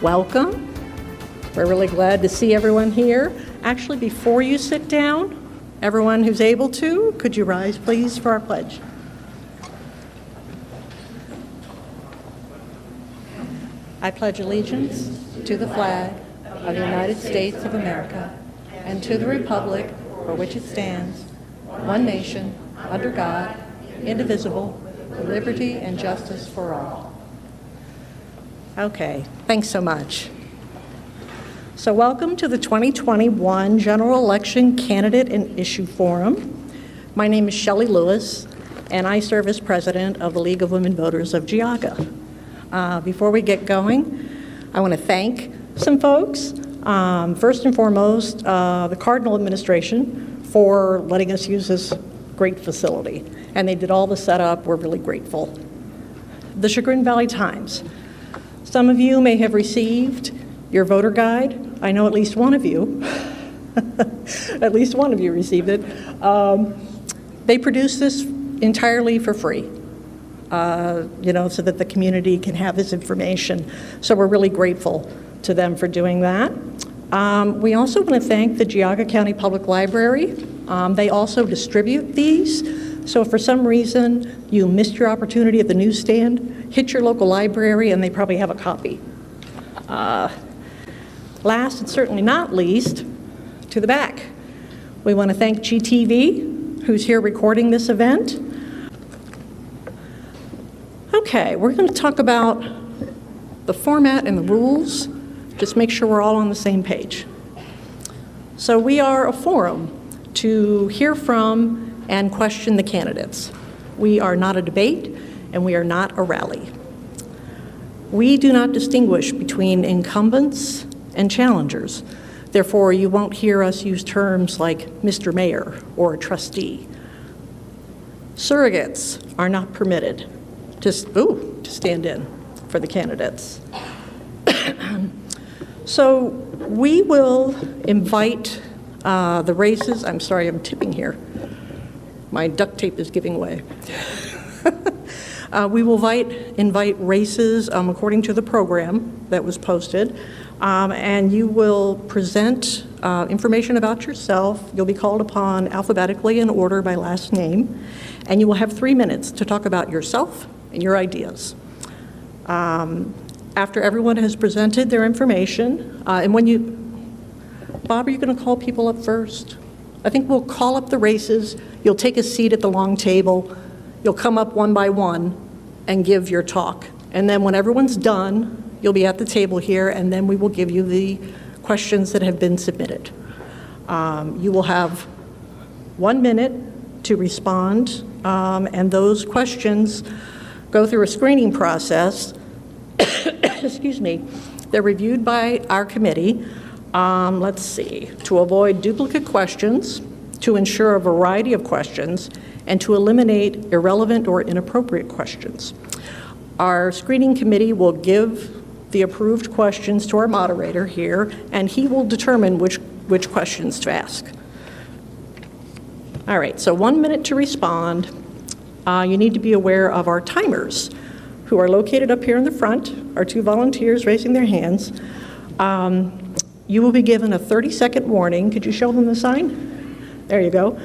welcome. We're really glad to see everyone here. Actually, before you sit down, everyone who's able to, could you rise, please, for our pledge? I pledge allegiance to the flag of the United States of America and to the republic for which it stands, one nation, under God, indivisible, with liberty and justice for all. Okay, thanks so much. So welcome to the 2021 General Election Candidate and Issue Forum. My name is Shelley Lewis, and I serve as president of the League of Women Voters of Geauga. Before we get going, I want to thank some folks. First and foremost, the Cardinal administration for letting us use this great facility. And they did all the setup. We're really grateful. The Chagrin Valley Times. Some of you may have received your voter guide. I know at least one of you, at least one of you received it. They produced this entirely for free, so that the community can have this information. So we're really grateful to them for doing that. We also want to thank the Geauga County Public Library. They also distribute these. So if for some reason you missed your opportunity at the newsstand, hit your local library and they probably have a copy. Last and certainly not least, to the back, we want to thank GTV, who's here recording this event. Okay, we're going to talk about the format and the rules. Just make sure we're all on the same page. So we are a forum to hear from and question the candidates. We are not a debate, and we are not a rally. We do not distinguish between incumbents and challengers. Therefore, you won't hear us use terms like Mr. Mayor or trustee. Surrogates are not permitted to stand in for the candidates. So we will invite the races. I'm sorry, I'm tipping here. My duct tape is giving way. We will invite races according to the program that was posted, and you will present information about yourself. You'll be called upon alphabetically in order by last name, and you will have 3 minutes to talk about yourself and your ideas. After everyone has presented their information, and when you, Bob, are you going to call people up first? I think we'll call up the races. You'll take a seat at the long table. You'll come up one by one and give your talk. And then when everyone's done, you'll be at the table here, and then we will give you the questions that have been submitted. You will have 1 minute to respond, and those questions go through a screening process. Excuse me. They're reviewed by our committee. Let's see, to avoid duplicate questions, to ensure a variety of questions, and to eliminate irrelevant or inappropriate questions. Our screening committee will give the approved questions to our moderator here, and he will determine which questions to ask. All right, so 1 minute to respond. You need to be aware of our timers, who are located up here in the front, our 2 volunteers raising their hands. You will be given a 30-second warning. Could you show them the sign? There you go.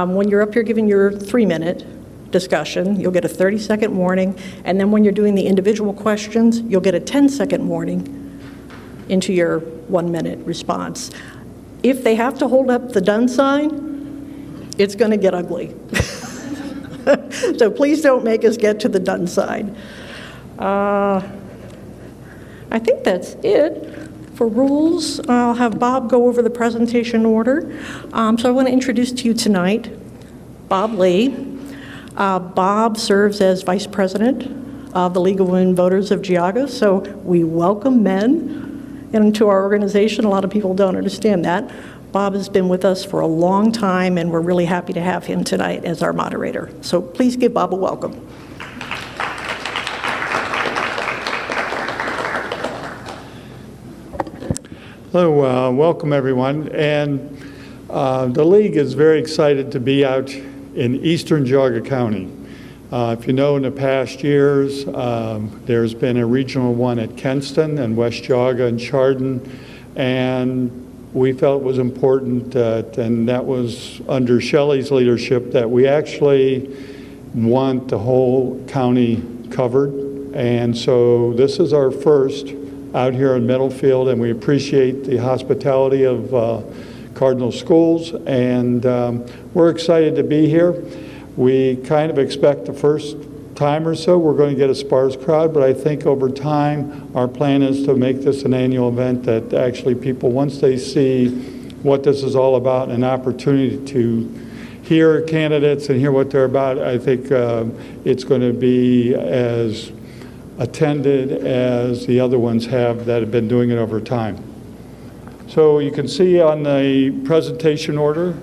When you're up here giving your 3-minute discussion, you'll get a 30-second warning. And then when you're doing the individual questions, you'll get a 10-second warning into your 1-minute response. If they have to hold up the done sign, it's going to get ugly. So please don't make us get to the done sign. I think that's it. For rules, I'll have Bob go over the presentation order. So I want to introduce to you tonight Bob Lee. Bob serves as Vice President of the League of Women Voters of Geauga, so we welcome men into our organization. A lot of people don't understand that. Bob has been with us for a long time, and we're really happy to have him tonight as our moderator. So please give Bob a welcome. Hello, welcome everyone. And the League is very excited to be out in eastern Geauga County. If you know, in the past years, there's been a regional one at Kenston and West Geauga and Chardon, and we felt it was important, and that was under Shelley's leadership, that we actually want the whole county covered. And so this is our first out here in Middlefield, and we appreciate the hospitality of Cardinal Schools, and we're excited to be here. We kind of expect the first time or so we're going to get a sparse crowd, but I think over time our plan is to make this an annual event that actually people, once they see what this is all about, an opportunity to hear candidates and hear what they're about, I think it's going to be as attended as the other ones have that have been doing it over time. So you can see on the presentation order,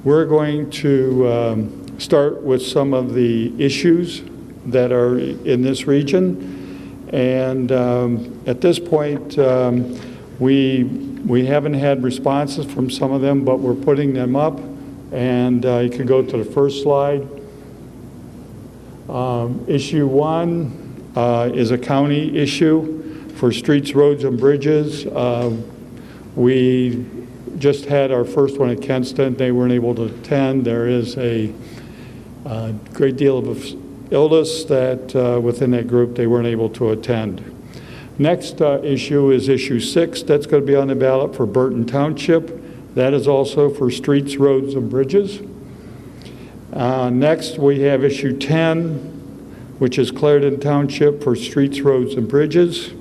we're going to start with some of the issues that are in this region. And at this point, we haven't had responses from some of them, but we're putting them up. And you can go to the first slide. Issue 1 is a county issue for streets, roads, and bridges. We just had our first one at Kenston. They weren't able to attend. There is a great deal of illness that within that group they weren't able to attend. Next issue is issue 6. That's going to be on the ballot for Burton Township. That is also for streets, roads, and bridges. Next we have issue 10, which is Claridon Township for streets, roads, and bridges.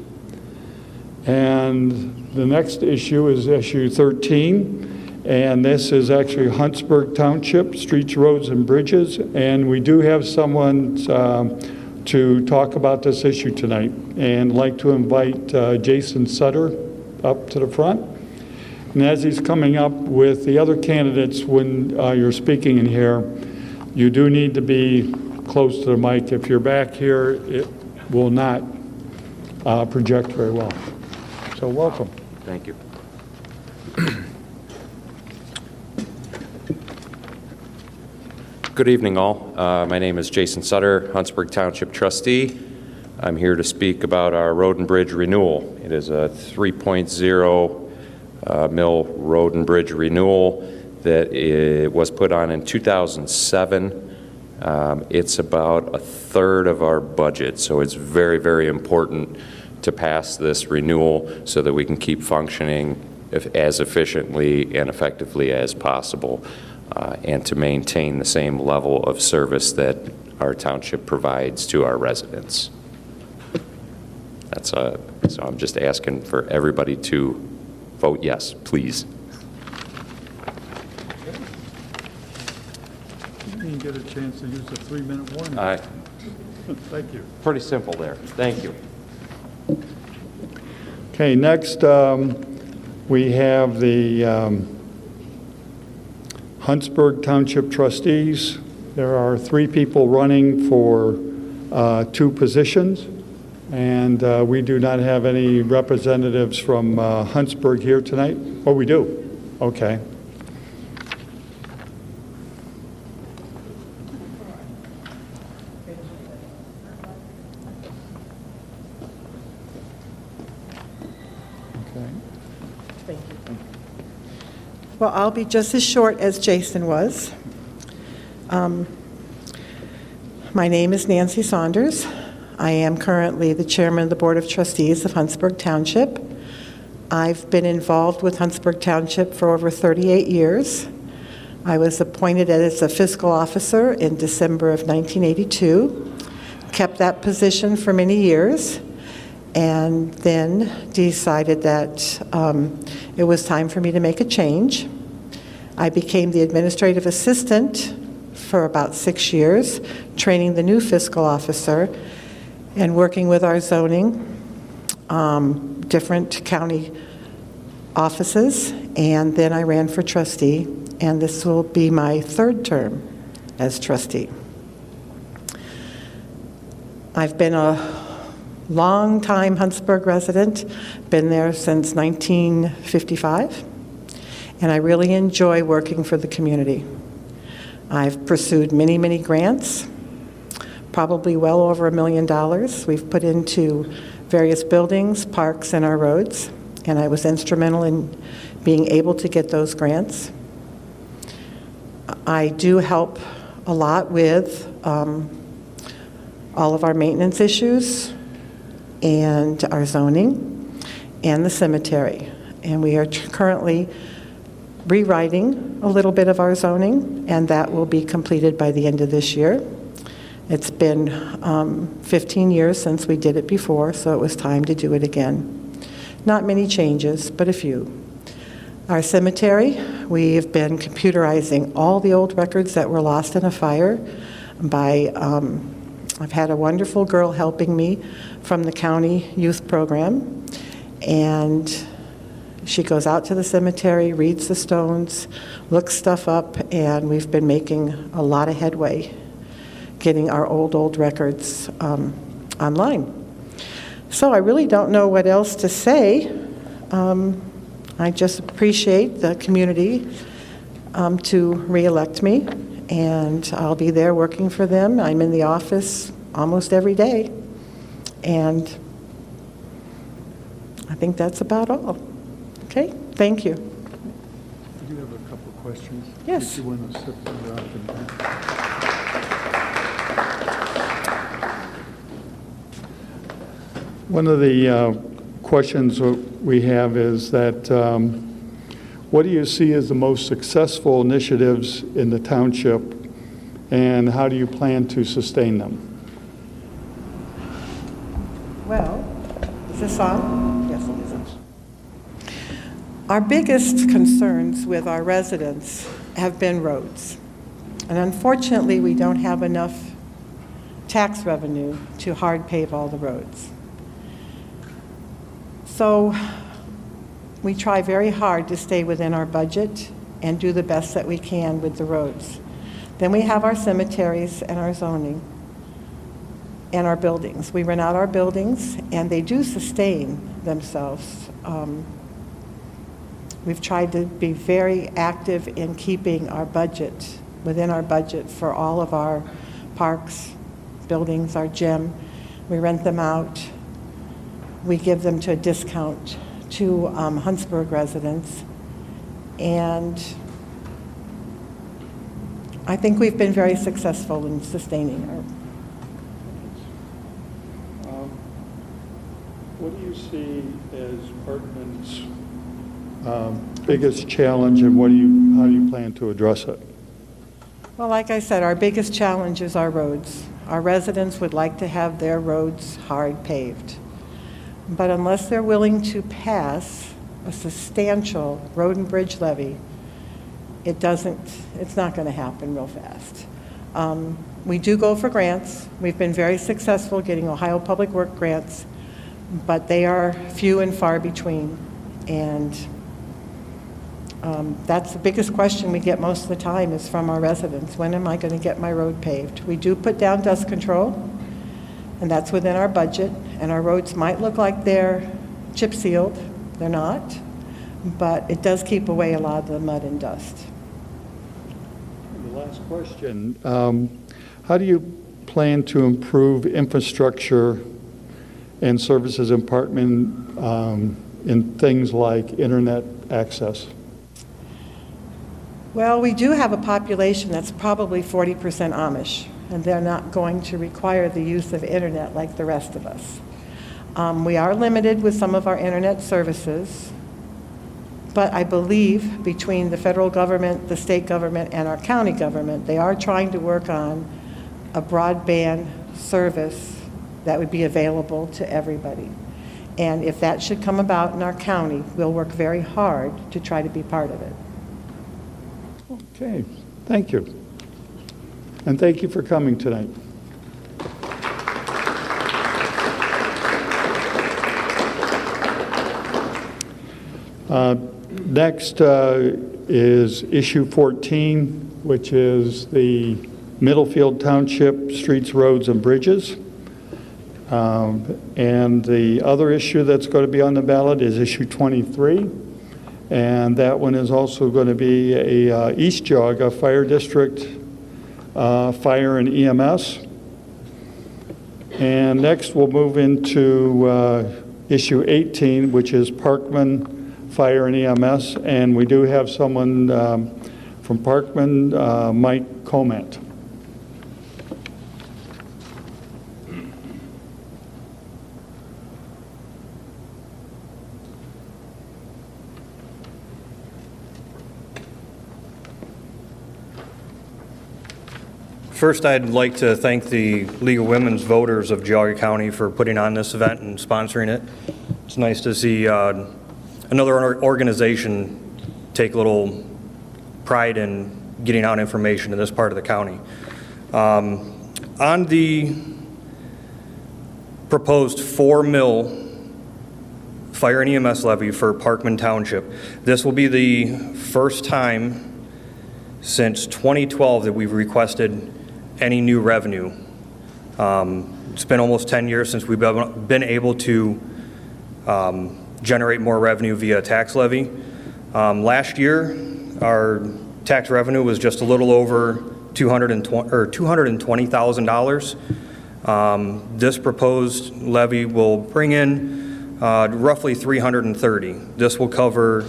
And the next issue is issue 13, and this is actually Huntsburg Township, streets, roads, and bridges. And we do have someone to talk about this issue tonight, and I'd like to invite Jason Sutter up to the front. And as he's coming up with the other candidates, when you're speaking in here, you do need to be close to the mic. If you're back here, it will not project very well. So welcome. Thank you. Good evening, all. My name is Jason Sutter, Huntsburg Township Trustee. I'm here to speak about our road and bridge renewal. It is a 3.0 mil road and bridge renewal that it was put on in 2007. It's about a third of our budget, so it's very, very important to pass this renewal so that we can keep functioning as efficiently and effectively as possible, and to maintain the same level of service that our township provides to our residents. So I'm just asking for everybody to vote yes, please. You didn't get a chance to use the 3-minute warning. Thank you. Pretty simple there. Thank you. Okay, next we have the Huntsburg Township Trustees. There are 3 people running for 2 positions, and we do not have any representatives from Huntsburg here tonight. Oh, we do? Okay. Well, I'll be just as short as Jason was. My name is Nancy Saunders. I am currently the chairman of the Board of Trustees of Huntsburg Township. I've been involved with Huntsburg Township for over 38 years. I was appointed as a fiscal officer in December of 1982, kept that position for many years, and then decided that it was time for me to make a change. I became the administrative assistant for about 6 years, training the new fiscal officer and working with our zoning, different county offices, and then I ran for trustee, and this will be my 3rd term as trustee. I've been a long-time Huntsburg resident, been there since 1955, and I really enjoy working for the community. I've pursued many, many grants, probably well over $1 million. We've put into various buildings, parks, and our roads, and I was instrumental in being able to get those grants. I do help a lot with all of our maintenance issues and our zoning and the cemetery. And we are currently rewriting a little bit of our zoning, and that will be completed by the end of this year. It's been 15 years since we did it before, so it was time to do it again. Not many changes, but a few. Our cemetery, we've been computerizing all the old records that were lost in a fire by, I've had a wonderful girl helping me from the county youth program, and she goes out to the cemetery, reads the stones, looks stuff up, and we've been making a lot of headway getting our old records online. So I really don't know what else to say. I just appreciate the community to re-elect me, and I'll be there working for them. I'm in the office almost every day, and I think that's about all. Okay, thank you. I do have a couple of questions. Yes. If you want to sit there up and down. One of the questions we have is that what do you see as the most successful initiatives in the township, and how do you plan to sustain them? Well, is this on? Yes, it is. Our biggest concerns with our residents have been roads. And unfortunately, we don't have enough tax revenue to hard pave all the roads. So we try very hard to stay within our budget and do the best that we can with the roads. Then we have our cemeteries and our zoning and our buildings. We rent out our buildings, and they do sustain themselves. We've tried to be very active in keeping our budget, within our budget for all of our parks, buildings, our gym. We rent them out. We give them to a discount to Huntsburg residents. And I think we've been very successful in sustaining our. What do you see as Parkman's biggest challenge, and how do you plan to address it? Well, like I said, our biggest challenge is our roads. Our residents would like to have their roads hard paved. But unless they're willing to pass a substantial road and bridge levy, it's not going to happen real fast. We do go for grants. We've been very successful getting Ohio Public Works grants, but they are few and far between. And that's the biggest question we get most of the time is from our residents. When am I going to get my road paved? We do put down dust control, and that's within our budget. And our roads might look like they're chip sealed. They're not, but it does keep away a lot of the mud and dust. And the last question, how do you plan to improve infrastructure and services in Parkman in things like internet access? Well, we do have a population that's probably 40% Amish, and they're not going to require the use of internet like the rest of us. We are limited with some of our internet services, but I believe between the federal government, the state government, and our county government, they are trying to work on a broadband service that would be available to everybody. And if that should come about in our county, we'll work very hard to try to be part of it. Okay, thank you. And thank you for coming tonight. Next is issue 14, which is the Middlefield Township Streets, Roads, and Bridges. And the other issue that's going to be on the ballot is issue 23. And that one is also going to be a East Geauga Fire District fire and EMS. And next, we'll move into issue 18, which is Parkman Fire and EMS. And we do have someone from Parkman, Mike Coment. First, I'd like to thank the League of Women's Voters of Geauga County for putting on this event and sponsoring it. It's nice to see another organization take a little pride in getting out information in this part of the county. On the proposed 4 mil fire and EMS levy for Parkman Township, this will be the first time since 2012 that we've requested any new revenue. It's been almost 10 years since we've been able to generate more revenue via tax levy. Last year, our tax revenue was just a little over $220,000. This proposed levy will bring in roughly $330,000. This will cover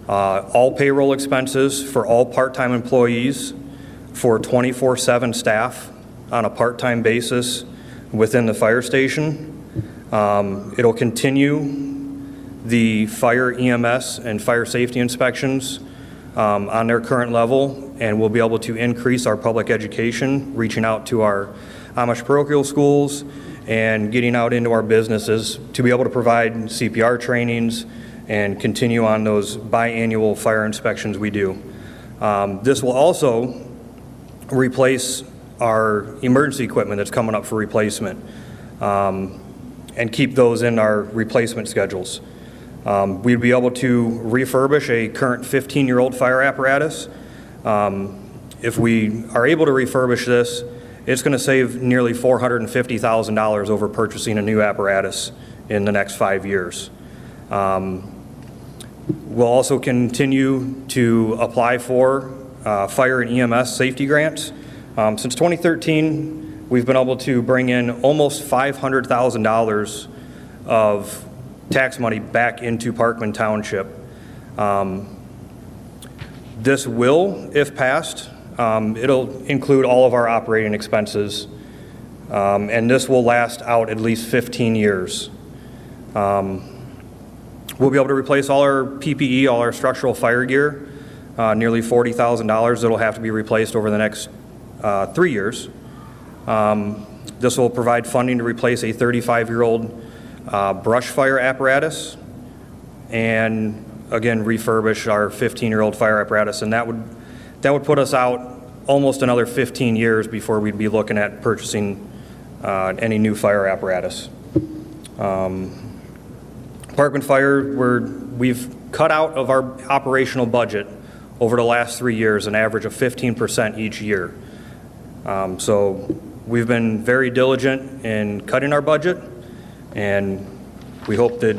all payroll expenses for all part-time employees, for 24/7 staff on a part-time basis within the fire station. It'll continue the fire EMS and fire safety inspections on their current level, and we'll be able to increase our public education, reaching out to our Amish parochial schools and getting out into our businesses to be able to provide CPR trainings and continue on those biannual fire inspections we do. This will also replace our emergency equipment that's coming up for replacement, and keep those in our replacement schedules. We'd be able to refurbish a current 15-year-old fire apparatus. If we are able to refurbish this, it's going to save nearly $450,000 over purchasing a new apparatus in the next 5 years. We'll also continue to apply for fire and EMS safety grants. Since 2013, we've been able to bring in almost $500,000 of tax money back into Parkman Township. This will, if passed, it'll include all of our operating expenses, and this will last out at least 15 years. We'll be able to replace all our PPE, all our structural fire gear, nearly $40,000 that'll have to be replaced over the next 3 years. This will provide funding to replace a 35-year-old brush fire apparatus, and again refurbish our 15-year-old fire apparatus, and that would put us out almost another 15 years before we'd be looking at purchasing any new fire apparatus. Parkman Fire, we've cut out of our operational budget over the last 3 years an average of 15% each year. So we've been very diligent in cutting our budget, and we hope that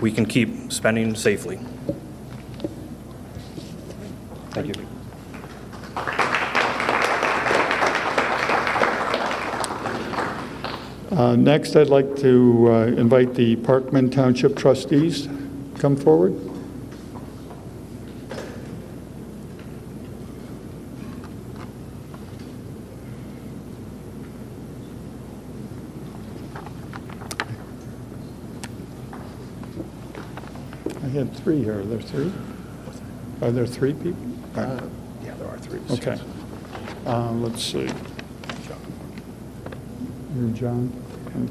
we can keep spending safely. Thank you. Next, I'd like to invite the Parkman Township Trustees to come forward. I had 3 here. Are there 3? Are there 3 people? Yeah, there are 3. Okay. Let's see. You're John?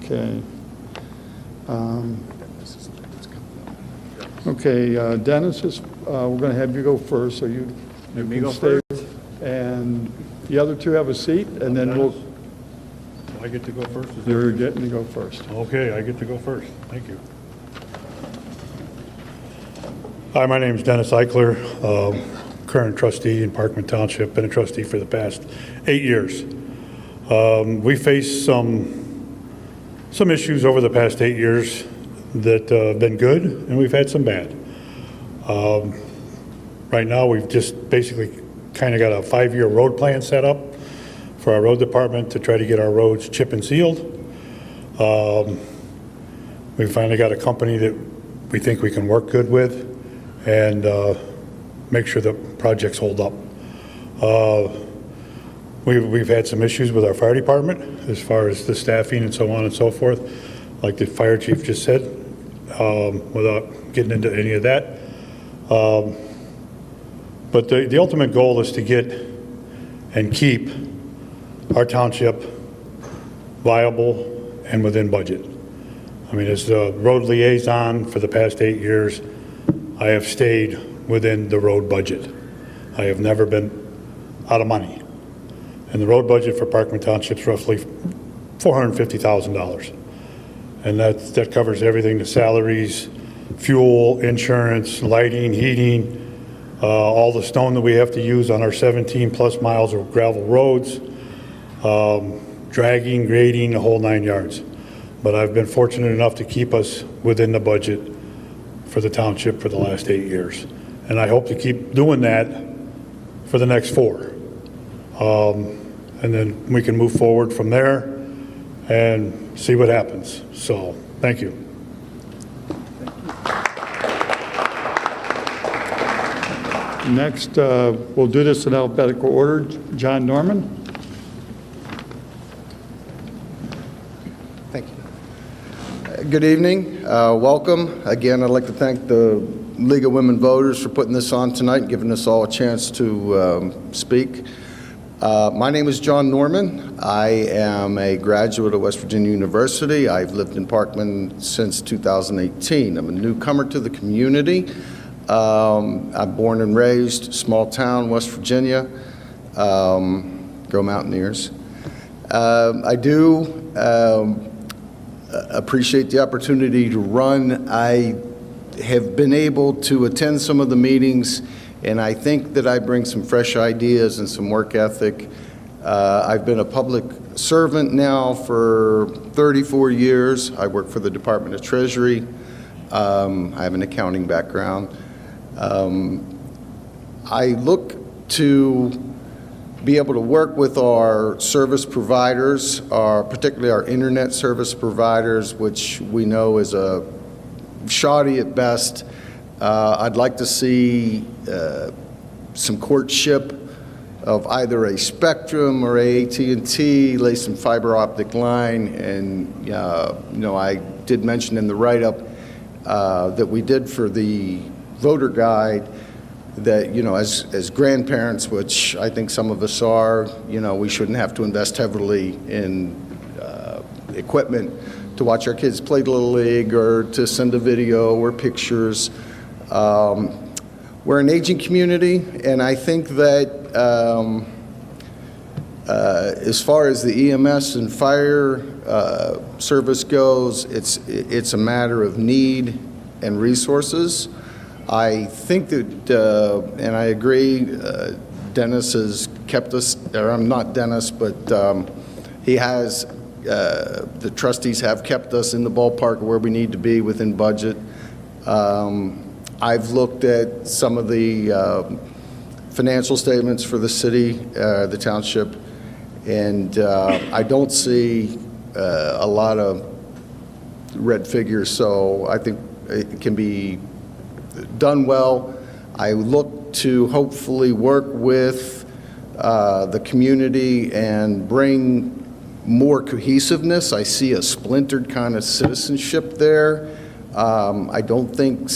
Okay. Okay, Dennis is, we're going to have you go first, so you can stay. And the other 2 have a seat, and then we'll... I get to go first? You're getting to go first. Okay, I get to go first. Thank you. Hi, my name is Dennis Eichler, current trustee in Parkman Township, been a trustee for the past 8 years. We faced some issues over the past 8 years that have been good, and we've had some bad. Right now, we've just basically kind of got a 5-year road plan set up for our road department to try to get our roads chip and sealed. We finally got a company that we think we can work good with and make sure the projects hold up. We've had some issues with our fire department as far as the staffing and so on and so forth, like the fire chief just said, without getting into any of that. But the ultimate goal is to get and keep our township viable and within budget. I mean, as the road liaison for the past 8 years, I have stayed within the road budget. I have never been out of money. And the road budget for Parkman Township is roughly $450,000. And that covers everything, the salaries, fuel, insurance, lighting, heating, all the stone that we have to use on our 17+ miles of gravel roads, dragging, grading, the whole 9 yards. But I've been fortunate enough to keep us within the budget for the township for the last 8 years. And I hope to keep doing that for the next 4. And then we can move forward from there and see what happens. So, thank you. Next, we'll do this in alphabetical order. John Norman. Thank you. Good evening. Welcome. Again, I'd like to thank the League of Women Voters for putting this on tonight and giving us all a chance to speak. My name is John Norman. I am a graduate of West Virginia University. I've lived in Parkman since 2018. I'm a newcomer to the community. I'm born and raised, small town, West Virginia. Go Mountaineers. I do appreciate the opportunity to run. I have been able to attend some of the meetings, and I think that I bring some fresh ideas and some work ethic. I've been a public servant now for 34 years. I work for the Department of Treasury. I have an accounting background. I look to be able to work with our service providers, particularly our internet service providers, which we know is shoddy at best. I'd like to see some courtship of either a Spectrum or a AT&T, lay some fiber optic line, and I did mention in the write-up that we did for the voter guide that, as grandparents, which I think some of us are, we shouldn't have to invest heavily in equipment to watch our kids play Little League or to send a video or pictures. We're an aging community, and I think that as far as the EMS and fire service goes, it's a matter of need and resources. I think that, and I agree, Dennis has kept us, or I'm not Dennis, but he has, the trustees have kept us in the ballpark where we need to be within budget. I've looked at some of the financial statements for the city, the township, and I don't see a lot of red figures, so I think it can be done well. I look to hopefully work with the community and bring more cohesiveness. I see a splintered kind of citizenship there. I don't think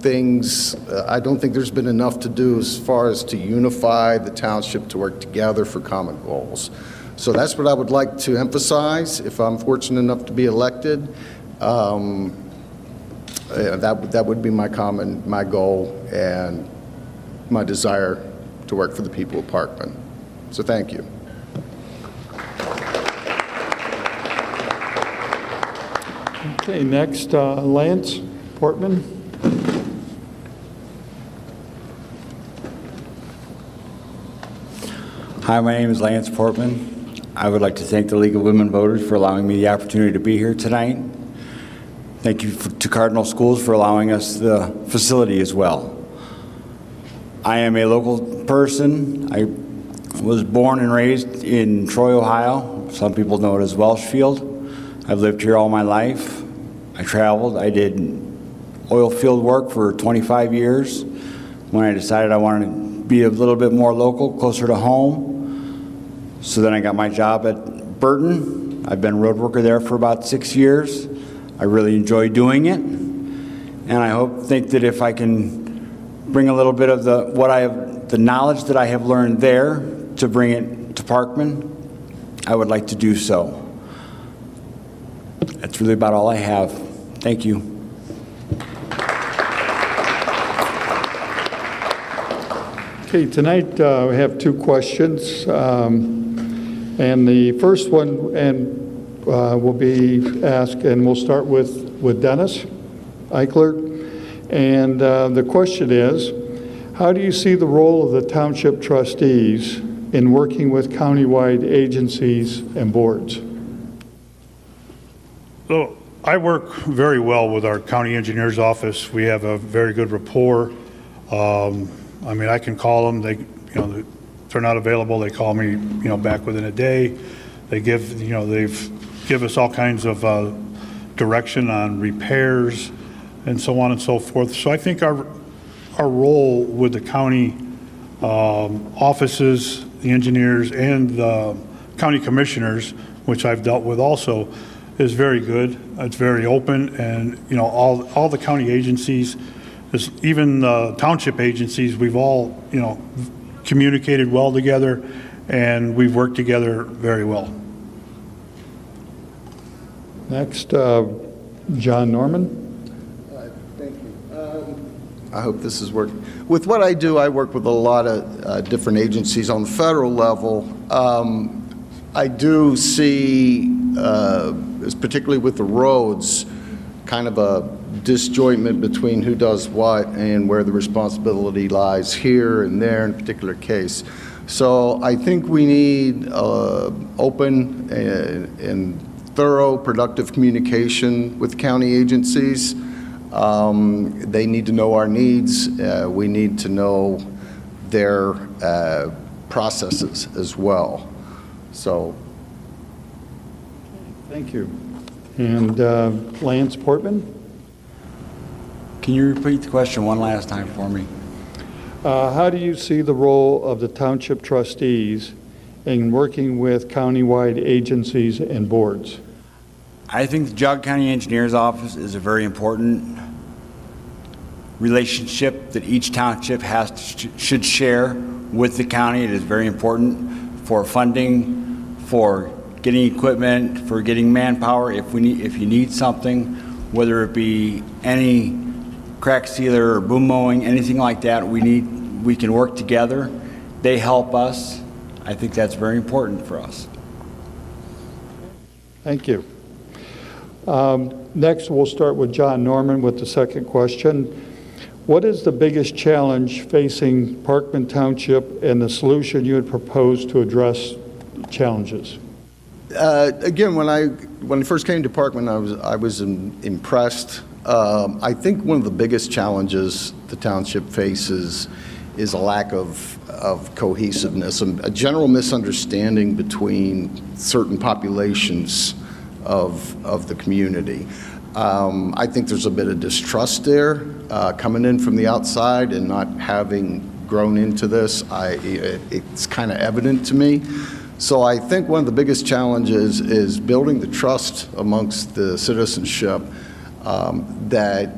I don't think there's been enough to do as far as to unify the township to work together for common goals. So that's what I would like to emphasize if I'm fortunate enough to be elected. That would be my goal and my desire to work for the people of Parkman. So thank you. Okay, next, Lance Portman. Hi, my name is Lance Portman. I would like to thank the League of Women Voters for allowing me the opportunity to be here tonight. Thank you to Cardinal Schools for allowing us the facility as well. I am a local person. I was born and raised in Troy, Ohio. Some people know it as Welshfield. I've lived here all my life. I traveled. I did oil field work for 25 years. When I decided I wanted to be a little bit more local, closer to home. So then I got my job at Burton. I've been a road worker there for about 6 years. I really enjoy doing it. And I think that if I can bring a little bit of the knowledge that I have learned there to bring it to Parkman, I would like to do so. That's really about all I have. Thank you. Okay, tonight we have two questions. And the first one will be asked, and we'll start with Dennis Eichler. And the question is, how do you see the role of the township trustees in working with countywide agencies and boards? So I work very well with our county engineer's office. We have a very good rapport. I mean, I can call them. They, if they're not available, they call me, back within a day. They give, they've give us all kinds of direction on repairs and so on and so forth. So I think our role with the county offices, the engineers, and the county commissioners, which I've dealt with also, is very good. It's very open, and all the county agencies, even the township agencies, we've all communicated well together, and we've worked together very well. Next, John Norman. Thank you. I hope this is working. With what I do, I work with a lot of different agencies on the federal level. I do see, particularly with the roads, kind of a disjointment between who does what and where the responsibility lies here and there in a particular case. So I think we need open and thorough, productive communication with county agencies. They need to know our needs. We need to know their processes as well. So. Thank you. And Lance Portman. Can you repeat the question one last time for me? How do you see the role of the township trustees in working with countywide agencies and boards? I think the Geauga County Engineer's Office is a very important relationship that each township should share with the county. It is very important for funding, for getting equipment, for getting manpower. If you need something, whether it be any crack sealer or boom mowing, anything like that, we can work together. They help us. I think that's very important for us. Thank you. Next, we'll start with John Norman with the second question. What is the biggest challenge facing Parkman Township and the solution you would propose to address challenges? Again, when I first came to Parkman, I was impressed. I think one of the biggest challenges the township faces is a lack of cohesiveness, a general misunderstanding between certain populations of the community. I think there's a bit of distrust there coming in from the outside and not having grown into this. It's kind of evident to me. So I think one of the biggest challenges is building the trust amongst the citizenship that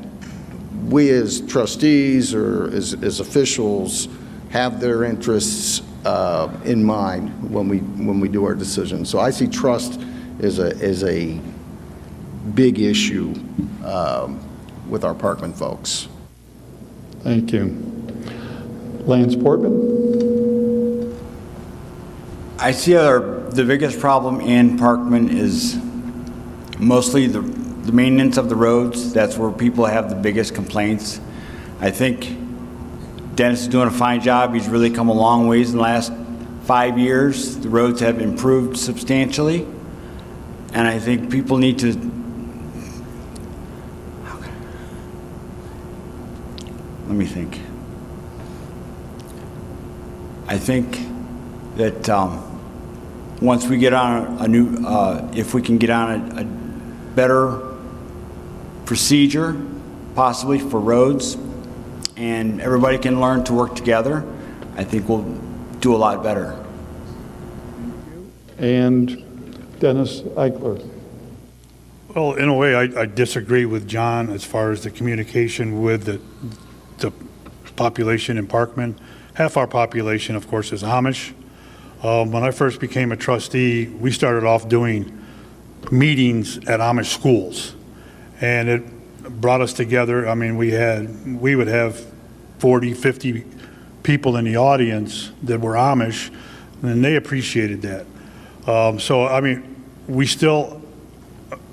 we as trustees or as officials have their interests in mind when we do our decisions. So I see trust as a big issue with our Parkman folks. Thank you. Lance Portman. I see the biggest problem in Parkman is mostly the maintenance of the roads. That's where people have the biggest complaints. I think Dennis is doing a fine job. He's really come a long ways in the last 5 years. The roads have improved substantially. And I think people need to, let me think. I think that once we get on a new, if we can get on a better procedure, possibly for roads, and everybody can learn to work together, I think we'll do a lot better. And Dennis Eichler. Well, in a way, I disagree with John as far as the communication with the population in Parkman. Half our population, of course, is Amish. When I first became a trustee, we started off doing meetings at Amish schools, and it brought us together. I mean, we would have 40, 50 people in the audience that were Amish, and they appreciated that. So, I mean, we still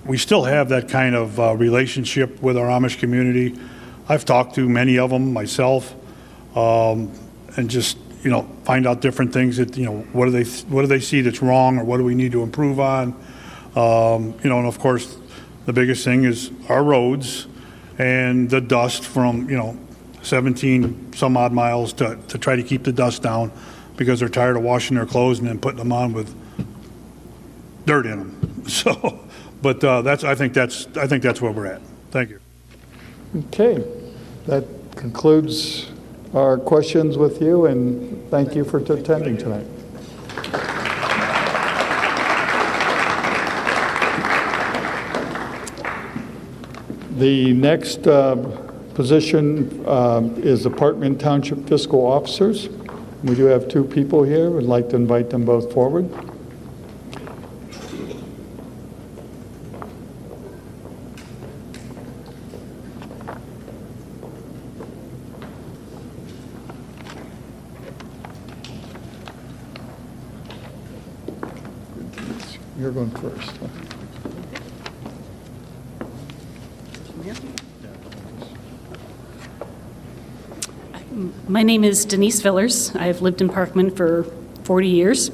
have that kind of relationship with our Amish community. I've talked to many of them myself, and just, you know, find out different things that, you know, what do they see that's wrong, or what do we need to improve on? You know, and of course, the biggest thing is our roads and the dust from, you know, 17 some odd miles to try to keep the dust down, because they're tired of washing their clothes and then putting them on with dirt in them. So, but I think that's where we're at. Thank you. Okay, that concludes our questions with you, and thank you for attending tonight. The next position is the Parkman Township Fiscal Officers. We do have two people here. We'd like to invite them both forward. You're going first. My name is Denise Villers. I've lived in Parkman for 40 years.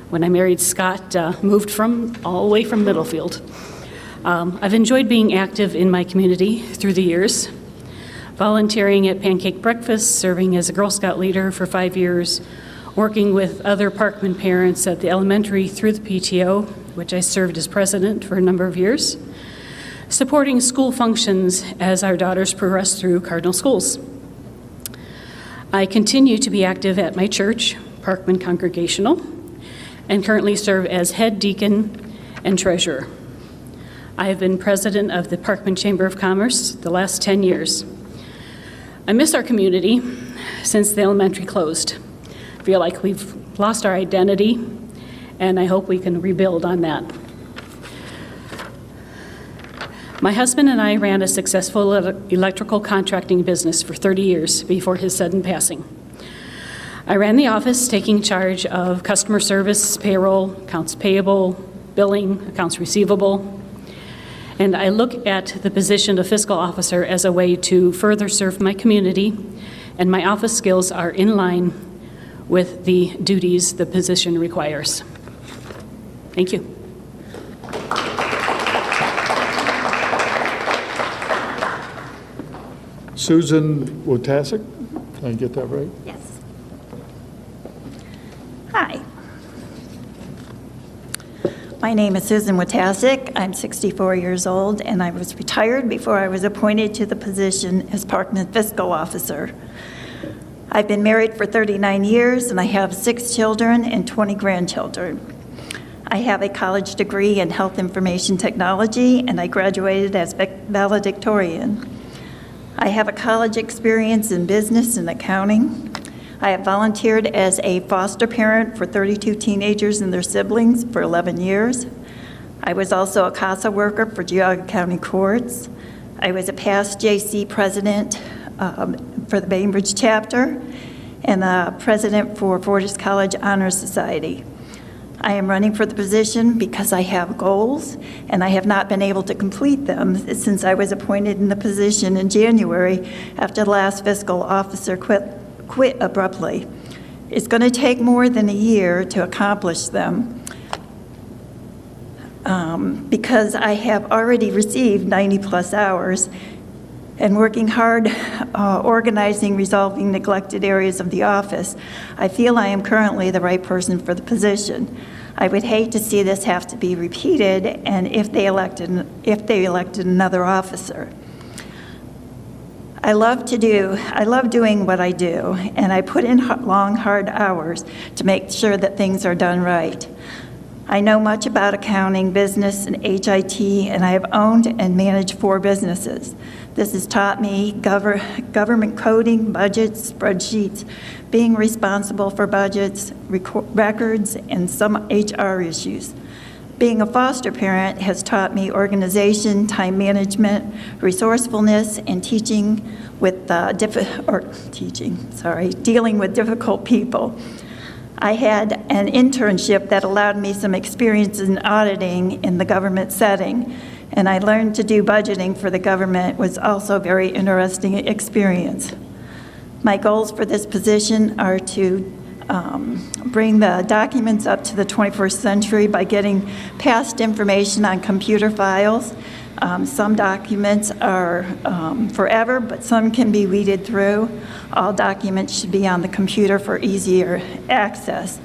When I married Scott, moved all the way from Middlefield. I've enjoyed being active in my community through the years, volunteering at pancake breakfast, serving as a Girl Scout leader for 5 years, working with other Parkman parents at the elementary through the PTO, which I served as president for a number of years, supporting school functions as our daughters progress through Cardinal schools. I continue to be active at my church, Parkman Congregational, and currently serve as head deacon and treasurer. I have been president of the Parkman Chamber of Commerce the last 10 years. I miss our community since the elementary closed. I feel like we've lost our identity, and I hope we can rebuild on that. My husband and I ran a successful electrical contracting business for 30 years before his sudden passing. I ran the office, taking charge of customer service, payroll, accounts payable, billing, accounts receivable, and I look at the position of fiscal officer as a way to further serve my community, and my office skills are in line with the duties the position requires. Thank you. Susan Wojtasek, did I get that right? Yes. Hi. My name is Susan Wojtasek. I'm 64 years old, and I was retired before I was appointed to the position as Parkman Fiscal Officer. I've been married for 39 years, and I have 6 children and 20 grandchildren. I have a college degree in health information technology, and I graduated as valedictorian. I have a college experience in business and accounting. I have volunteered as a foster parent for 32 teenagers and their siblings for 11 years. I was also a CASA worker for Geauga County Courts. I was a past JC president for the Bainbridge chapter and the president for Fortis College Honor Society. I am running for the position because I have goals, and I have not been able to complete them since I was appointed in the position in January after the last fiscal officer quit abruptly. It's going to take more than a year to accomplish them because I have already received 90-plus hours, and working hard organizing, resolving neglected areas of the office, I feel I am currently the right person for the position. I would hate to see this have to be repeated, and if they elected another officer. I love doing what I do, and I put in long, hard hours to make sure that things are done right. I know much about accounting, business, and HIT, and I have owned and managed 4 businesses. This has taught me government coding, budgets, spreadsheets, being responsible for budgets, records, and some HR issues. Being a foster parent has taught me organization, time management, resourcefulness, and dealing with difficult people. I had an internship that allowed me some experience in auditing in the government setting, and I learned to do budgeting for the government was also a very interesting experience. My goals for this position are to bring the documents up to the 21st century by getting past information on computer files. Some documents are forever, but some can be weeded through. All documents should be on the computer for easier access.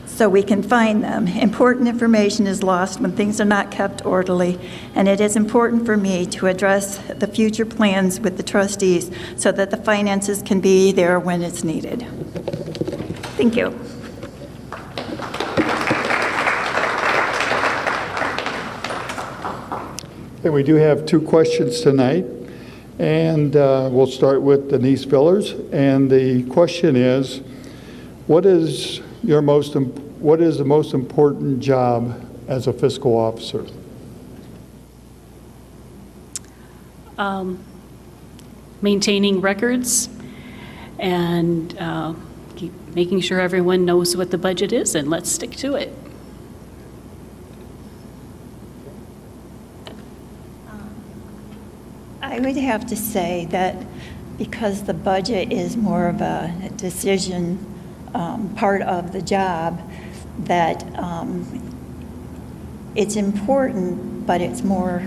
So we can find them. Important information is lost when things are not kept orderly, and it is important for me to address the future plans with the trustees so that the finances can be there when it's needed. Thank you. Okay, we do have 2 questions tonight, and we'll start with Denise Villers. And the question is, what is the most important job as a fiscal officer? Maintaining records and making sure everyone knows what the budget is, and let's stick to it. I would have to say that because the budget is more of a decision part of the job, that it's important, but it's more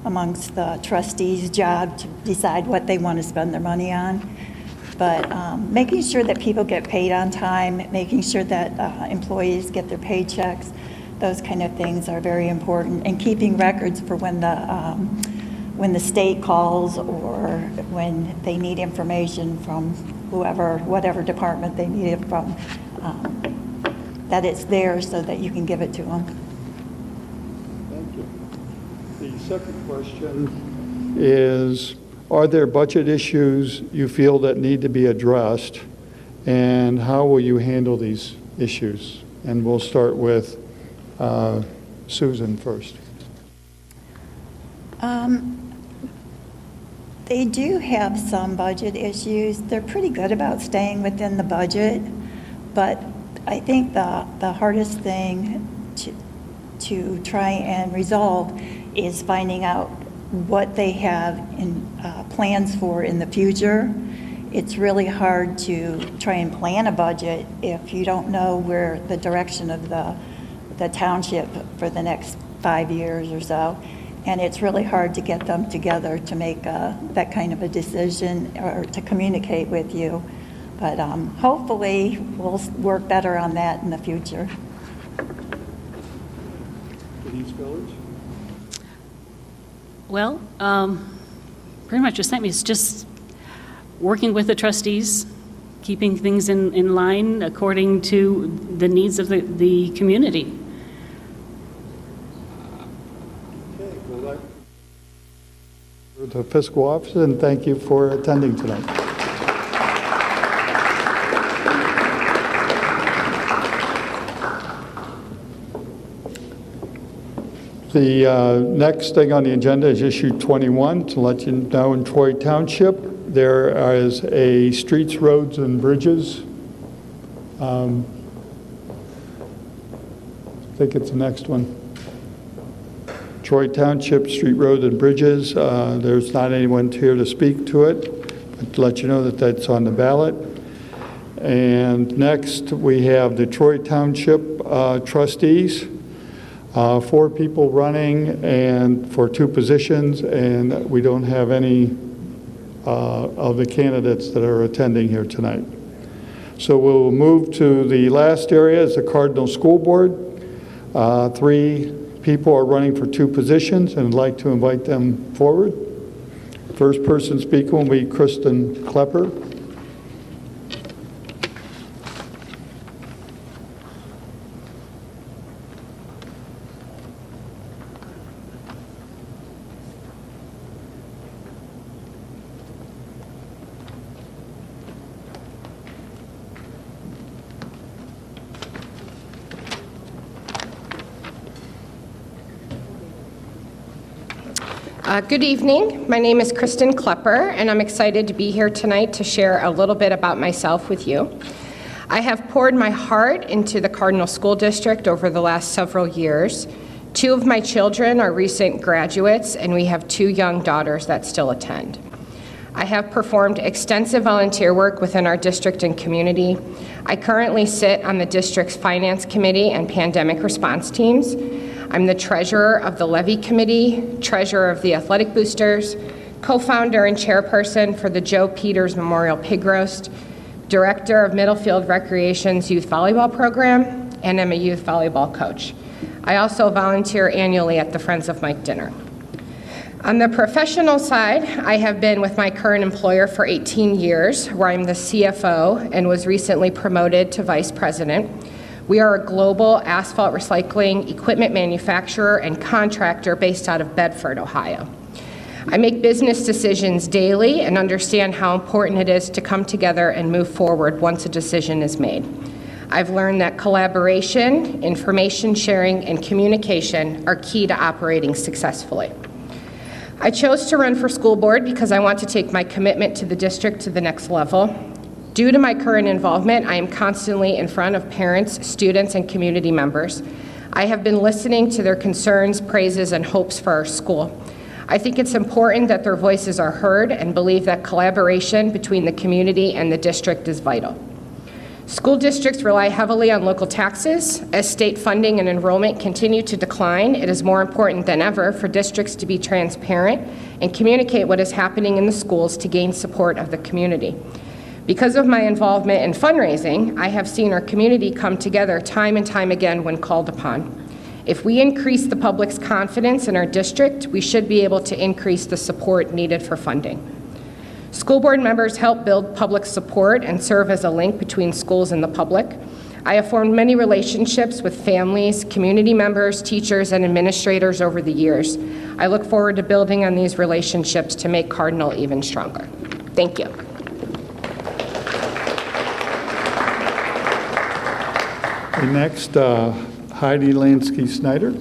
amongst the trustees' job to decide what they want to spend their money on. But making sure that people get paid on time, making sure that employees get their paychecks, those kind of things are very important, and keeping records for when the state calls or when they need information from whatever department they need it from, that it's there so that you can give it to them. Thank you. The second question is, are there budget issues you feel that need to be addressed, and how will you handle these issues? And we'll start with Susan first. They do have some budget issues. They're pretty good about staying within the budget, but I think the hardest thing to try and resolve is finding out what they have in plans for in the future. It's really hard to try and plan a budget if you don't know where the direction of the township for the next 5 years or so. And it's really hard to get them together to make that kind of a decision or to communicate with you. But hopefully we'll work better on that in the future. Denise Villers? Well, pretty much the same. It's just working with the trustees, keeping things in line according to the needs of the community. The fiscal officer, and thank you for attending tonight. The next thing on the agenda is issue 21. To let you know, in Troy Township, there is a streets, roads, and bridges. I think it's the next one. Troy Township, Street, Road, and Bridges. There's not anyone here to speak to it, but to let you know that that's on the ballot. And next, we have the Troy Township trustees. 4 people running and for 2 positions, and we don't have any of the candidates that are attending here tonight. So we'll move to the last area, is the Cardinal School Board. 3 people are running for 2 positions, and I'd like to invite them forward. First person speaking will be Kristen Klepper. Good evening. My name is Kristen Klepper, and I'm excited to be here tonight to share a little bit about myself with you. I have poured my heart into the Cardinal School District over the last several years. 2 of my children are recent graduates, and we have 2 young daughters that still attend. I have performed extensive volunteer work within our district and community. I currently sit on the district's finance committee and pandemic response teams. I'm the treasurer of the levy committee, treasurer of the athletic boosters, co-founder and chairperson for the Joe Peters Memorial Pig Roast, director of Middlefield Recreation's youth volleyball program, and I'm a youth volleyball coach. I also volunteer annually at the Friends of Mike dinner. On the professional side, I have been with my current employer for 18 years, where I'm the CFO and was recently promoted to vice president. We are a global asphalt recycling equipment manufacturer and contractor based out of Bedford, Ohio. I make business decisions daily and understand how important it is to come together and move forward once a decision is made. I've learned that collaboration, information sharing, and communication are key to operating successfully. I chose to run for school board because I want to take my commitment to the district to the next level. Due to my current involvement, I am constantly in front of parents, students, and community members. I have been listening to their concerns, praises, and hopes for our school. I think it's important that their voices are heard and believe that collaboration between the community and the district is vital. School districts rely heavily on local taxes. As state funding and enrollment continue to decline, it is more important than ever for districts to be transparent and communicate what is happening in the schools to gain support of the community. Because of my involvement in fundraising, I have seen our community come together time and time again when called upon. If we increase the public's confidence in our district, we should be able to increase the support needed for funding. School board members help build public support and serve as a link between schools and the public. I have formed many relationships with families, community members, teachers, and administrators over the years. I look forward to building on these relationships to make Cardinal even stronger. Thank you. Next, Heidi Lansky-Snyder.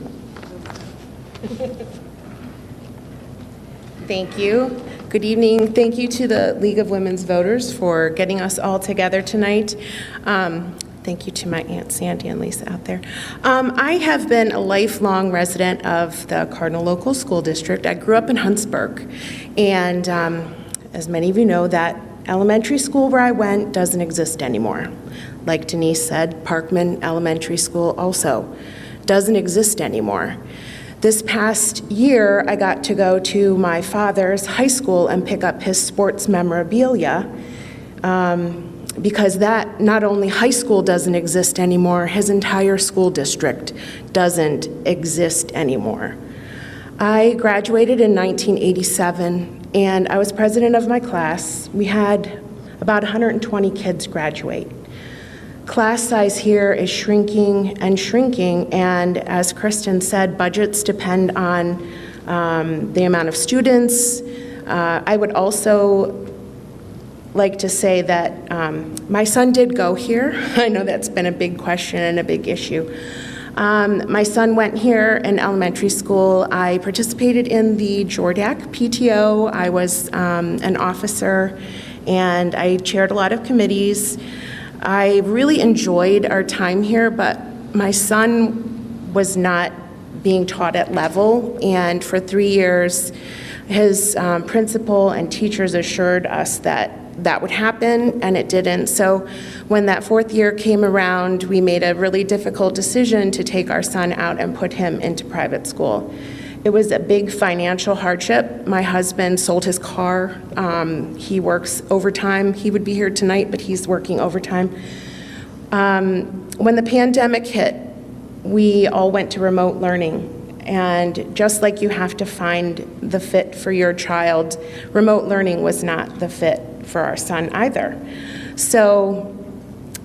Thank you. Good evening. Thank you to the League of Women's Voters for getting us all together tonight. Thank you to my Aunt Sandy and Lisa out there. I have been a lifelong resident of the Cardinal Local School District. I grew up in Huntsburg, and as many of you know, that elementary school where I went doesn't exist anymore. Like Denise said, Parkman Elementary School also doesn't exist anymore. This past year, I got to go to my father's high school and pick up his sports memorabilia because that, not only high school doesn't exist anymore, his entire school district doesn't exist anymore. I graduated in 1987, and I was president of my class. We had about 120 kids graduate. Class size here is shrinking and shrinking, and as Kristen said, budgets depend on the amount of students. I would also like to say that my son did go here. I know that's been a big question and a big issue. My son went here in elementary school. I participated in the Jordak PTO. I was an officer, and I chaired a lot of committees. I really enjoyed our time here, but my son was not being taught at level, and for 3 years, his principal and teachers assured us that that would happen, and it didn't. So when that fourth year came around, we made a really difficult decision to take our son out and put him into private school. It was a big financial hardship. My husband sold his car. He works overtime. He would be here tonight, but he's working overtime. When the pandemic hit, we all went to remote learning. And just like you have to find the fit for your child, remote learning was not the fit for our son either. So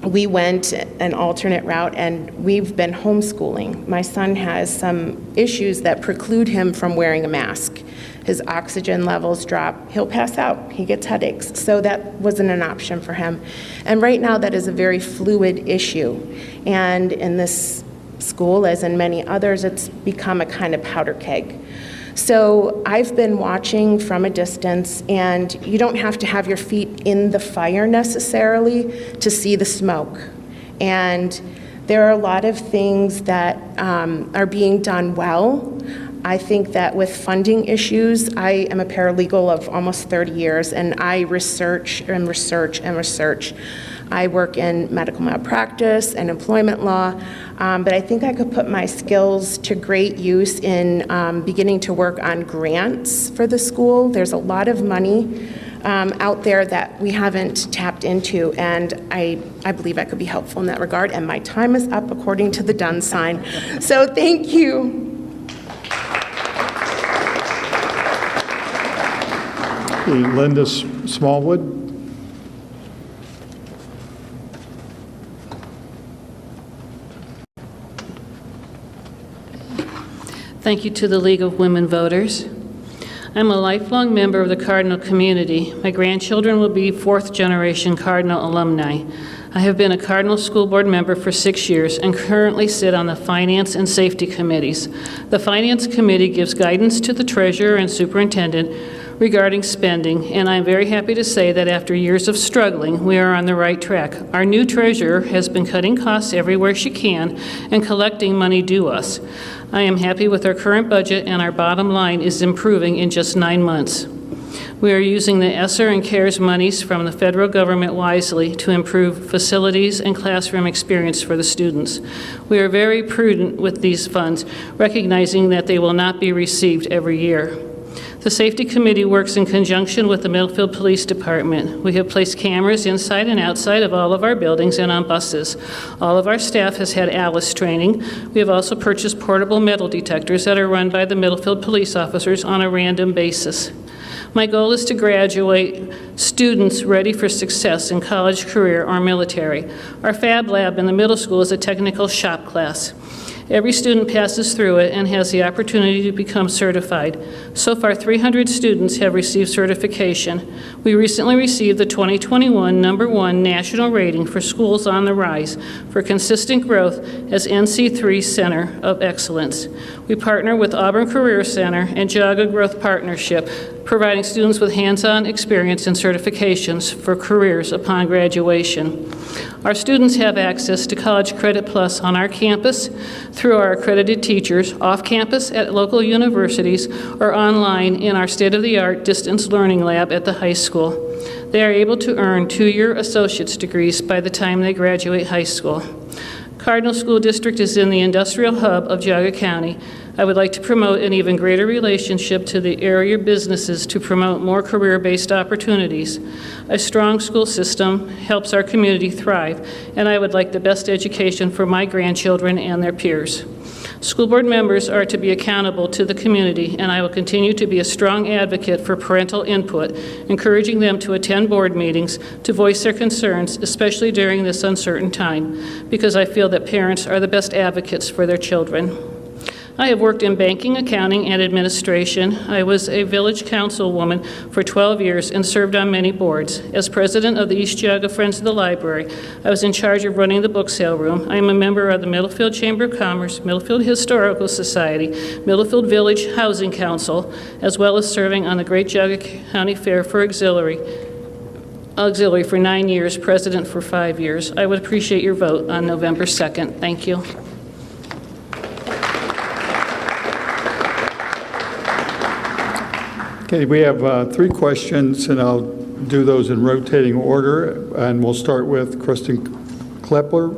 we went an alternate route, and we've been homeschooling. My son has some issues that preclude him from wearing a mask. His oxygen levels drop, he'll pass out, he gets headaches. So that wasn't an option for him. And right now that is a very fluid issue. And in this school, as in many others, it's become a kind of powder keg. So I've been watching from a distance, and you don't have to have your feet in the fire necessarily to see the smoke. And there are a lot of things that are being done well. I think that with funding issues, I am a paralegal of almost 30 years, and I research and research and research. I work in medical malpractice and employment law, but I think I could put my skills to great use in beginning to work on grants for the school. There's a lot of money out there that we haven't tapped into, and I believe I could be helpful in that regard, and my time is up according to the done sign. So thank you. Linda Smallwood. Thank you to the League of Women Voters. I'm a lifelong member of the Cardinal community. My grandchildren will be fourth-generation Cardinal alumni. I have been a Cardinal School Board member for 6 years and currently sit on the Finance and Safety Committees. The Finance Committee gives guidance to the Treasurer and Superintendent regarding spending, and I'm very happy to say that after years of struggling, we are on the right track. Our new treasurer has been cutting costs everywhere she can and collecting money due us. I am happy with our current budget, and our bottom line is improving in just 9 months. We are using the ESSER and CARES monies from the federal government wisely to improve facilities and classroom experience for the students. We are very prudent with these funds, recognizing that they will not be received every year. The Safety Committee works in conjunction with the Middlefield Police Department. We have placed cameras inside and outside of all of our buildings and on buses. All of our staff has had ALICE training. We have also purchased portable metal detectors that are run by the Middlefield police officers on a random basis. My goal is to graduate students ready for success in college, career, or military. Our Fab Lab in the middle school is a technical shop class. Every student passes through it and has the opportunity to become certified. So far, 300 students have received certification. We recently received the 2021 #1 national rating for Schools on the Rise for consistent growth as NC3 Center of Excellence. We partner with Auburn Career Center and Geauga Growth Partnership, providing students with hands-on experience and certifications for careers upon graduation. Our students have access to College Credit Plus on our campus through our accredited teachers, off-campus at local universities, or online in our state-of-the-art distance learning lab at the high school. They are able to earn 2-year associate's degrees by the time they graduate high school. Cardinal School District is in the industrial hub of Geauga County. I would like to promote an even greater relationship to the area businesses to promote more career-based opportunities. A strong school system helps our community thrive, and I would like the best education for my grandchildren and their peers. School board members are to be accountable to the community, and I will continue to be a strong advocate for parental input, encouraging them to attend board meetings, to voice their concerns, especially during this uncertain time, because I feel that parents are the best advocates for their children. I have worked in banking, accounting, and administration. I was a village councilwoman for 12 years and served on many boards. As president of the East Geauga Friends of the Library, I was in charge of running the book sale room. I am a member of the Middlefield Chamber of Commerce, Middlefield Historical Society, Middlefield Village Housing Council, as well as serving on the Great Geauga County Fair for Auxiliary for 9 years, president for 5 years. I would appreciate your vote on November 2nd. Thank you. Okay, we have 3 questions, and I'll do those in rotating order, and we'll start with Kristen Klepper.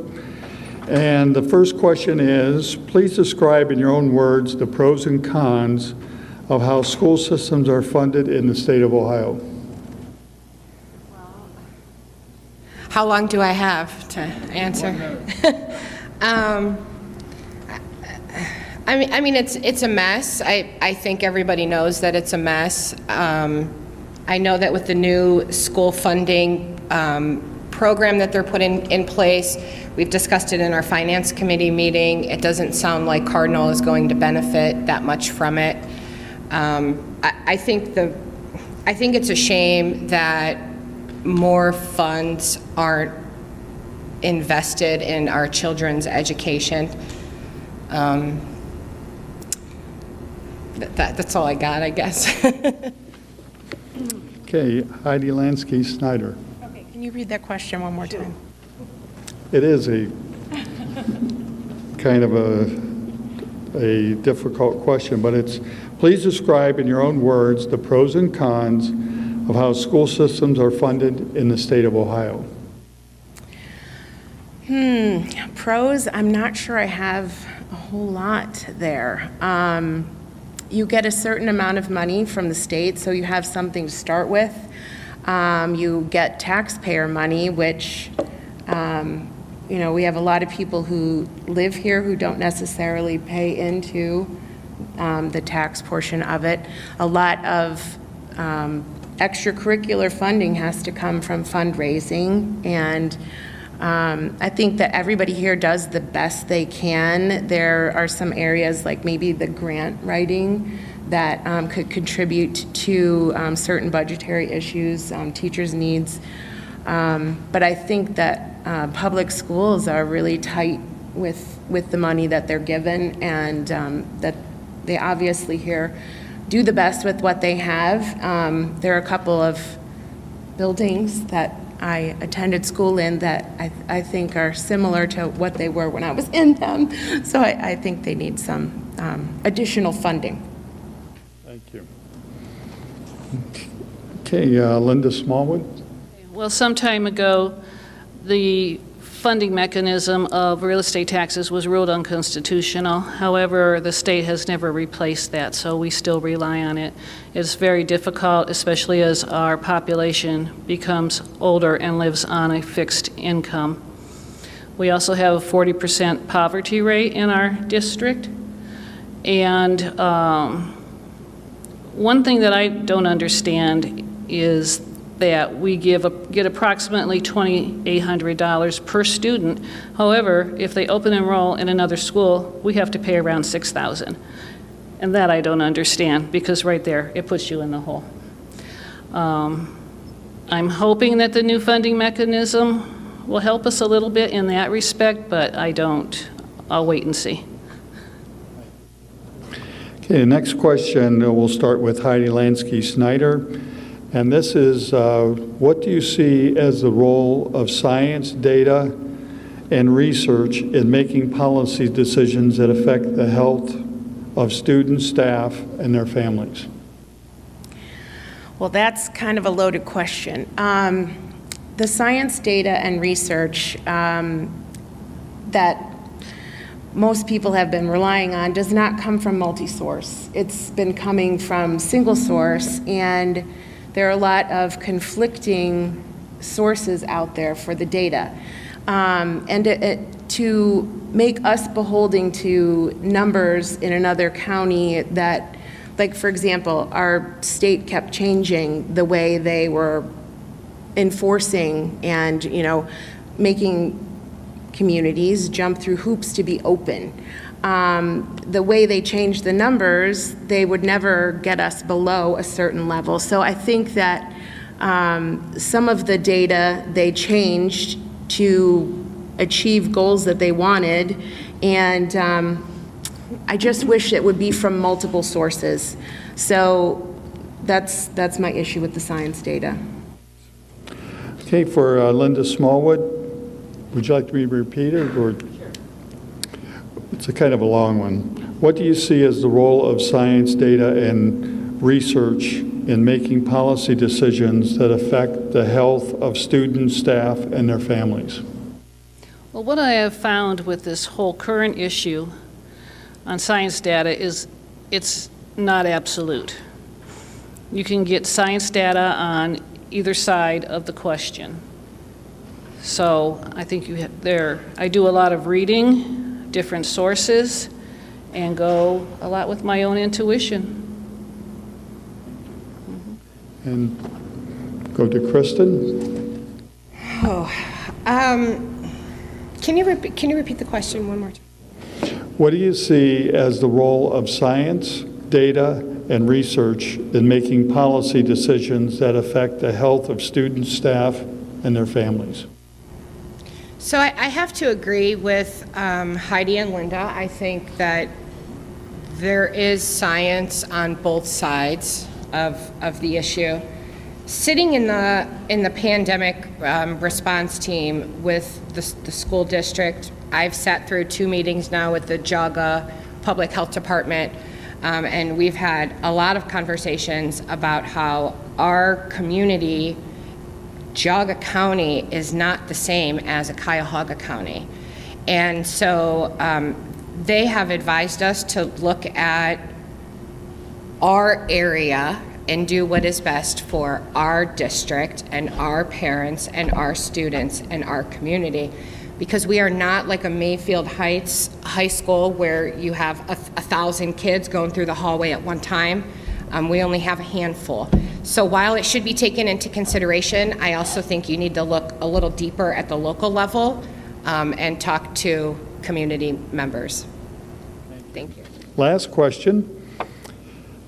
And the first question is, please describe in your own words the pros and cons of how school systems are funded in the state of Ohio. How long do I have to answer? I mean, it's a mess. I think everybody knows that it's a mess. I know that with the new school funding program that they're putting in place, we've discussed it in our finance committee meeting. It doesn't sound like Cardinal is going to benefit that much from it. I think it's a shame that more funds aren't invested in our children's education. That's all I got, I guess. Okay, Heidi Lansky-Snyder. Okay, can you read that question one more time? It is a kind of a difficult question, but it's, please describe in your own words the pros and cons of how school systems are funded in the state of Ohio. Pros, I'm not sure I have a whole lot there. You get a certain amount of money from the state, so you have something to start with. You get taxpayer money, which, you know, we have a lot of people who live here who don't necessarily pay into the tax portion of it. A lot of extracurricular funding has to come from fundraising, and I think that everybody here does the best they can. There are some areas like maybe the grant writing that could contribute to certain budgetary issues, teachers' needs. But I think that public schools are really tight with the money that they're given, and that they obviously here do the best with what they have. There are a couple of buildings that I attended school in that I think are similar to what they were when I was in them. So I think they need some additional funding. Thank you. Okay, Linda Smallwood. Well, some time ago, the funding mechanism of real estate taxes was ruled unconstitutional. However, the state has never replaced that, so we still rely on it. It's very difficult, especially as our population becomes older and lives on a fixed income. We also have a 40% poverty rate in our district. And one thing that I don't understand is that we get approximately $2,800 per student. However, if they open enroll in another school, we have to pay around $6,000. And that I don't understand, because right there, it puts you in the hole. I'm hoping that the new funding mechanism will help us a little bit in that respect, but I don't. I'll wait and see. Okay, the next question, we'll start with Heidi Lansky-Snyder. And this is, what do you see as the role of science, data, and research in making policy decisions that affect the health of students, staff, and their families? Well, that's kind of a loaded question. The science, data, and research that most people have been relying on does not come from multi-source. It's been coming from single source, and there are a lot of conflicting sources out there for the data. And to make us beholding to numbers in another county that, like for example, our state kept changing the way they were enforcing and, you know, making communities jump through hoops to be open. The way they changed the numbers, they would never get us below a certain level. So I think that some of the data they changed to achieve goals that they wanted, and I just wish it would be from multiple sources. So that's my issue with the science data. Okay, for Linda Smallwood, would you like to be repeated, or? It's a kind of a long one. What do you see as the role of science, data, and research in making policy decisions that affect the health of students, staff, and their families? Well, what I have found with this whole current issue on science data is it's not absolute. You can get science data on either side of the question. So I think you have there, I do a lot of reading, different sources, and go a lot with my own intuition. And go to Kristen. Can you repeat the question one more time? What do you see as the role of science, data, and research in making policy decisions that affect the health of students, staff, and their families? So I have to agree with Heidi and Linda. I think that there is science on both sides of the issue. Sitting in the pandemic response team with the school district, I've sat through 2 meetings now with the Geauga Public Health Department, and we've had a lot of conversations about how our community, Geauga County, is not the same as a Cuyahoga County. And so they have advised us to look at our area and do what is best for our district and our parents and our students and our community. Because we are not like a Mayfield Heights high school where you have 1,000 kids going through the hallway at one time. We only have a handful. So while it should be taken into consideration, I also think you need to look a little deeper at the local level and talk to community members. Thank you. Last question,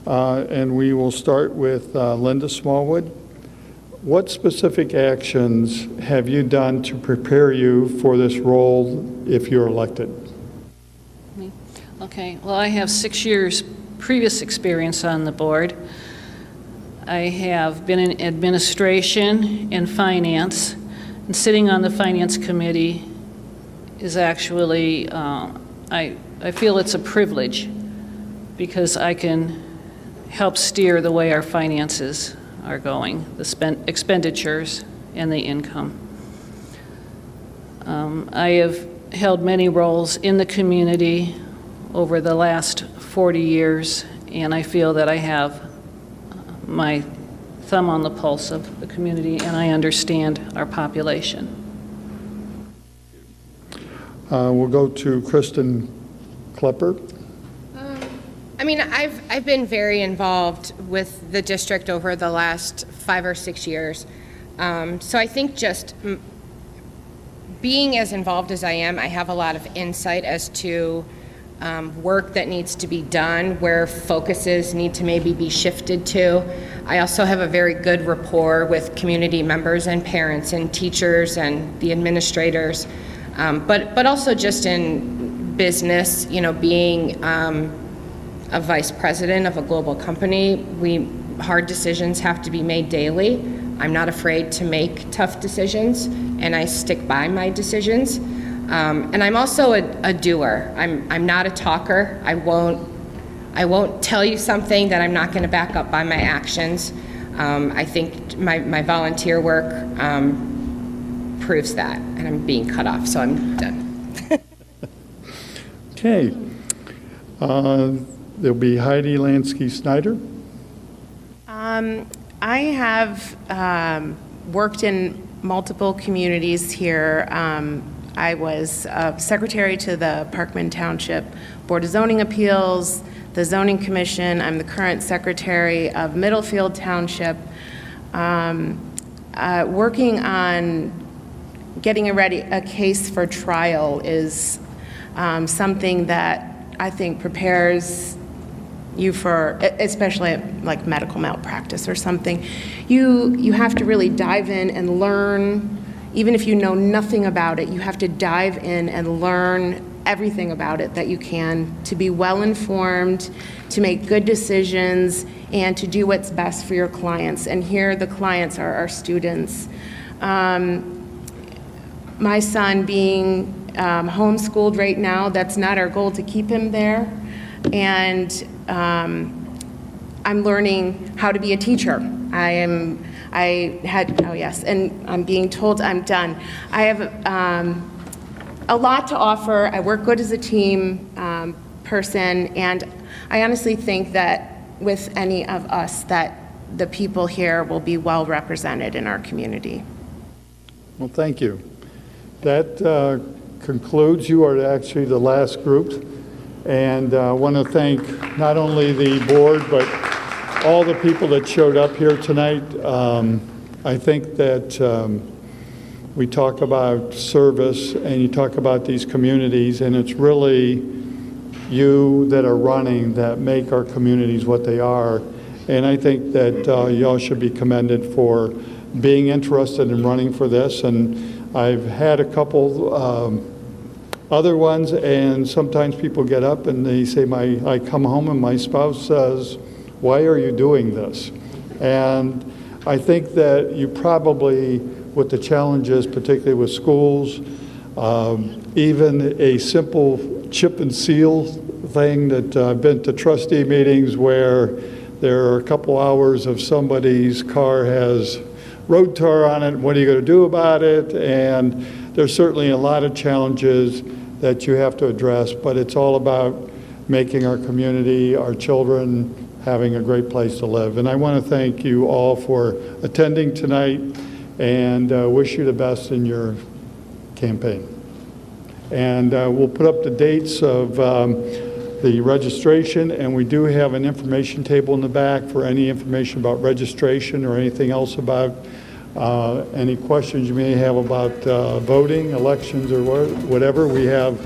and we will start with Linda Smallwood. What specific actions have you done to prepare you for this role if you're elected? Okay, well, I have 6 years previous experience on the board. I have been in administration and finance, and sitting on the finance committee is actually, I feel it's a privilege because I can help steer the way our finances are going, the expenditures and the income. I have held many roles in the community over the last 40 years, and I feel that I have my thumb on the pulse of the community, and I understand our population. We'll go to Kristen Klepper. I mean, I've been very involved with the district over the last 5 or 6 years. So I think just being as involved as I am, I have a lot of insight as to work that needs to be done, where focuses need to maybe be shifted to. I also have a very good rapport with community members and parents and teachers and the administrators, but also just in business, you know, being a vice president of a global company, hard decisions have to be made daily. I'm not afraid to make tough decisions, and I stick by my decisions. And I'm also a doer. I'm not a talker. I won't tell you something that I'm not going to back up by my actions. I think my volunteer work proves that, and I'm being cut off, so I'm done. Okay. There'll be Heidi Lansky-Snyder. I have worked in multiple communities here. I was secretary to the Parkman Township Board of Zoning Appeals, the Zoning Commission. I'm the current secretary of Middlefield Township. Working on getting a case for trial is something that I think prepares you for, especially like medical malpractice or something. You have to really dive in and learn. Even if you know nothing about it, you have to dive in and learn everything about it that you can to be well informed, to make good decisions, and to do what's best for your clients. And here the clients are our students. My son being homeschooled right now, that's not our goal to keep him there. And I'm learning how to be a teacher. And I'm being told I'm done. I have a lot to offer. I work good as a team person, and I honestly think that with any of us, that the people here will be well represented in our community. Well, thank you. That concludes. You are actually the last group. And I want to thank not only the board, but all the people that showed up here tonight. I think that we talk about service and you talk about these communities, and it's really you that are running that make our communities what they are. And I think that y'all should be commended for being interested in running for this. And I've had a couple other ones, and sometimes people get up and they say, I come home and my spouse says, why are you doing this? And I think that you probably, with the challenges, particularly with schools, even a simple chip and seal thing that I've been to trustee meetings where there are a couple hours of somebody's car has road tar on it, what are you going to do about it? And there's certainly a lot of challenges that you have to address, but it's all about making our community, our children, having a great place to live. And I want to thank you all for attending tonight and wish you the best in your campaign. And we'll put up the dates of the registration, and we do have an information table in the back for any information about registration or anything else about any questions you may have about voting, elections, or whatever. We have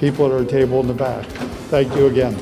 people at our table in the back. Thank you again.